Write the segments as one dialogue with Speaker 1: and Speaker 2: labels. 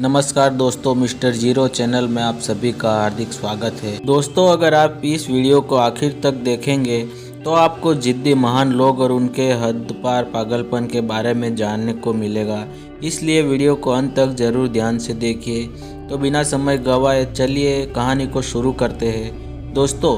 Speaker 1: नमस्कार दोस्तों, mister zero channel में आप सभी का हार्दिक स्वागत है। दोस्तों, अगर आप इस वीडियो को आखिर तक देखेंगे तो आपको जिद्दी महान लोग और उनके हद पार पागलपन के बारे में जानने को मिलेगा। इसलिए वीडियो को अंत तक जरूर ध्यान से देखिए। तो बिना समय गवाए चलिए कहानी को शुरू करते हैं। दोस्तों,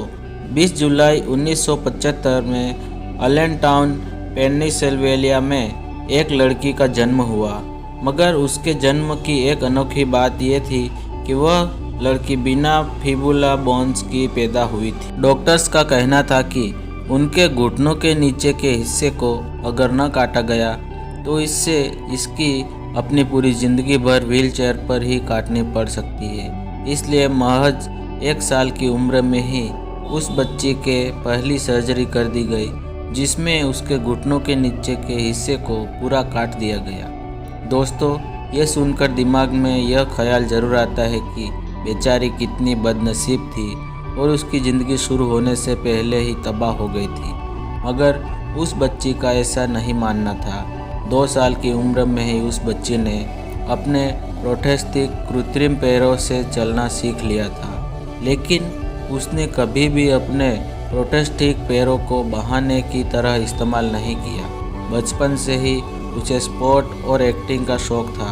Speaker 1: 20 जुलाई 1975 में अलेनटाउन, पेनिसिल्वेनिया में एक लड़की का जन्म हुआ। मगर उसके जन्म की एक अनोखी बात यह थी कि वह लड़की बिना फिबुला बोन्स की पैदा हुई थी। डॉक्टर्स का कहना था कि उनके घुटनों के नीचे के हिस्से को अगर न काटा गया तो इससे इसकी अपनी पूरी जिंदगी भर व्हीलचेयर पर ही काटनी पड़ सकती है। इसलिए महज 1 साल की उम्र में ही उस बच्ची के पहली सर्जरी कर दी गई, जिसमें उसके घुटनों के नीचे के हिस्से को पूरा काट दिया गया। दोस्तों, ये सुनकर दिमाग में यह ख्याल ज़रूर आता है कि बेचारी कितनी बदनसीब थी और उसकी ज़िंदगी शुरू होने से पहले ही तबाह हो गई थी। मगर उस बच्ची का ऐसा नहीं मानना था। 2 साल की उम्र में ही उस बच्ची ने अपने प्रोस्थेटिक कृत्रिम पैरों से चलना सीख लिया था, लेकिन उसने कभी भी अपने प्रोस्थेटिक पैरों को बहाने की तरह इस्तेमाल नहीं किया। बचपन से ही उसे स्पोर्ट और एक्टिंग का शौक था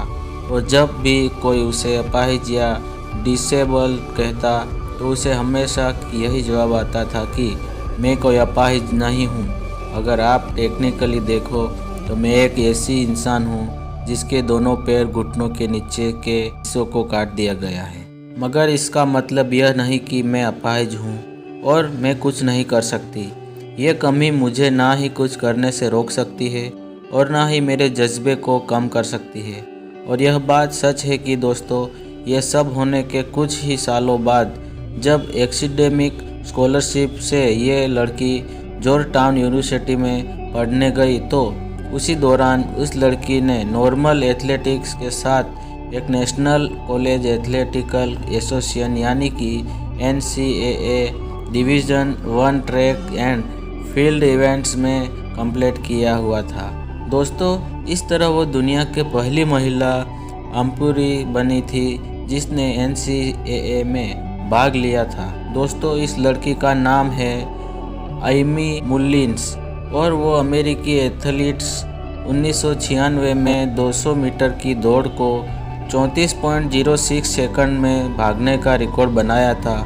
Speaker 1: और जब भी कोई उसे अपाहिज या डिसेबल कहता तो उसे हमेशा यही जवाब आता था कि मैं कोई अपाहिज नहीं हूँ। अगर आप टेक्निकली देखो तो मैं एक ऐसी इंसान हूँ जिसके दोनों पैर घुटनों के नीचे के हिस्सों को काट दिया गया है। मगर इसका मतलब यह नहीं कि मैं अपाहिज हूँ और मैं कुछ नहीं कर सकती। ये कमी मुझे ना ही कुछ करने से रोक सकती है और ना ही मेरे जज्बे को कम कर सकती है। और यह बात सच है कि दोस्तों, यह सब होने के कुछ ही सालों बाद जब एकेडमिक स्कॉलरशिप से ये लड़की जॉर्जटाउन यूनिवर्सिटी में पढ़ने गई तो उसी दौरान उस लड़की ने नॉर्मल एथलेटिक्स के साथ एक नेशनल कॉलेज एथलेटिकल एसोसिएशन यानी कि NCAA division 1 track and field events में कंप्लीट किया हुआ था। दोस्तों, इस तरह वो दुनिया के पहली महिला अंपुरी बनी थी जिसने NCAA में भाग लिया था। दोस्तों, इस लड़की का नाम है एमी मुलिन्स और वो अमेरिकी एथलीट्स 1996 में 200 मीटर की दौड़ को 34.06 सेकंड में भागने का रिकॉर्ड बनाया था।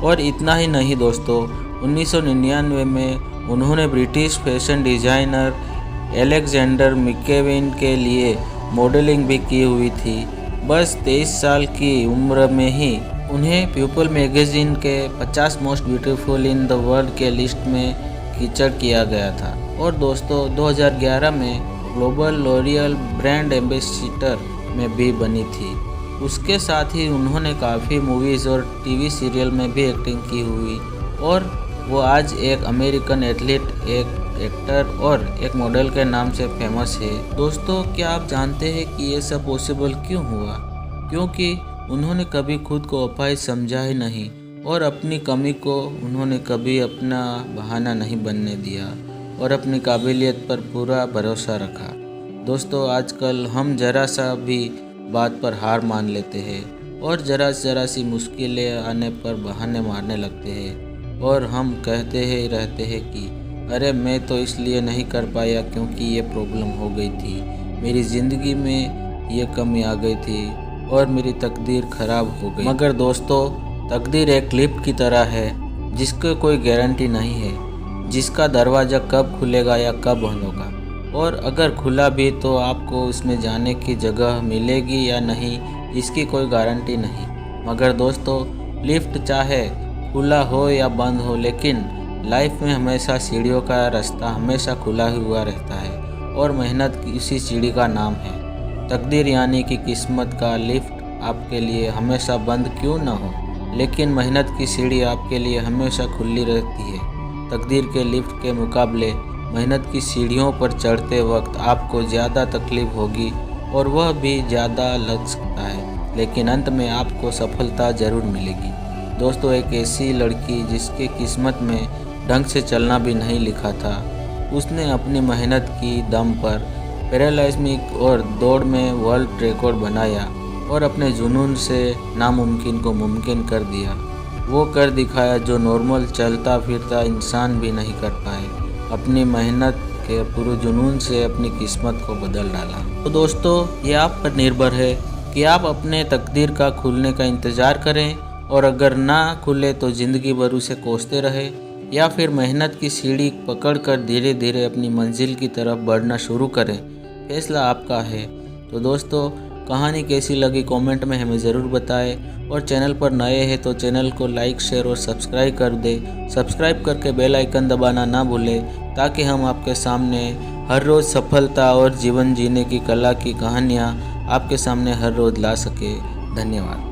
Speaker 1: और इतना ही नहीं दोस्तों, 1999 में उन्होंने ब्रिटिश फैशन डिज़ाइनर एलेक्जेंडर मैकक्विन के लिए मॉडलिंग भी की हुई थी। बस 23 साल की उम्र में ही उन्हें पीपल मैगजीन के 50 most beautiful in the world के लिस्ट में फीचर किया गया था। और दोस्तों, 2011 में ग्लोबल लॉरियल ब्रांड एम्बेसडर में भी बनी थी। उसके साथ ही उन्होंने काफ़ी मूवीज़ और टीवी सीरियल में भी एक्टिंग की हुई और वो आज एक अमेरिकन एथलीट, एक एक्टर और एक मॉडल के नाम से फेमस है। दोस्तों, क्या आप जानते हैं कि ये सब पॉसिबल क्यों हुआ? क्योंकि उन्होंने कभी खुद को अपाहिज समझा ही नहीं और अपनी कमी को उन्होंने कभी अपना बहाना नहीं बनने दिया और अपनी काबिलियत पर पूरा भरोसा रखा। दोस्तों, आजकल हम ज़रा सा भी बात पर हार मान लेते हैं और ज़रा सी मुश्किलें आने पर बहाने मारने लगते हैं और हम कहते ही रहते हैं कि अरे मैं तो इसलिए नहीं कर पाया क्योंकि ये प्रॉब्लम हो गई थी, मेरी ज़िंदगी में ये कमी आ गई थी और मेरी तकदीर ख़राब हो गई। मगर दोस्तों, तकदीर एक लिफ्ट की तरह है जिसकी कोई गारंटी नहीं है, जिसका दरवाज़ा कब खुलेगा या कब बंद होगा, और अगर खुला भी तो आपको उसमें जाने की जगह मिलेगी या नहीं इसकी कोई गारंटी नहीं। मगर दोस्तों, लिफ्ट चाहे खुला हो या बंद हो, लेकिन लाइफ में हमेशा सीढ़ियों का रास्ता हमेशा खुला हुआ रहता है और मेहनत की उसी सीढ़ी का नाम है। तकदीर यानी कि किस्मत का लिफ्ट आपके लिए हमेशा बंद क्यों न हो, लेकिन मेहनत की सीढ़ी आपके लिए हमेशा खुली रहती है। तकदीर के लिफ्ट के मुकाबले मेहनत की सीढ़ियों पर चढ़ते वक्त आपको ज़्यादा तकलीफ होगी और वह भी ज़्यादा लग सकता है, लेकिन अंत में आपको सफलता ज़रूर मिलेगी। दोस्तों, एक ऐसी लड़की जिसके किस्मत में ढंग से चलना भी नहीं लिखा था, उसने अपनी मेहनत की दम पर पैरालिम्पिक और दौड़ में वर्ल्ड रिकॉर्ड बनाया और अपने जुनून से नामुमकिन को मुमकिन कर दिया। वो कर दिखाया जो नॉर्मल चलता फिरता इंसान भी नहीं कर पाए। अपनी मेहनत के पूरे जुनून से अपनी किस्मत को बदल डाला। तो दोस्तों, ये आप पर निर्भर है कि आप अपने तकदीर का खुलने का इंतज़ार करें, और अगर ना खुले तो ज़िंदगी भर उसे कोसते रहे, या फिर मेहनत की सीढ़ी पकड़कर धीरे धीरे अपनी मंजिल की तरफ बढ़ना शुरू करें। फैसला आपका है। तो दोस्तों, कहानी कैसी लगी कमेंट में हमें ज़रूर बताएं, और चैनल पर नए हैं तो चैनल को लाइक शेयर और सब्सक्राइब कर दें। सब्सक्राइब करके बेल आइकन दबाना ना भूलें, ताकि हम आपके सामने हर रोज़ सफलता और जीवन जीने की कला की कहानियाँ आपके सामने हर रोज़ ला सके। धन्यवाद।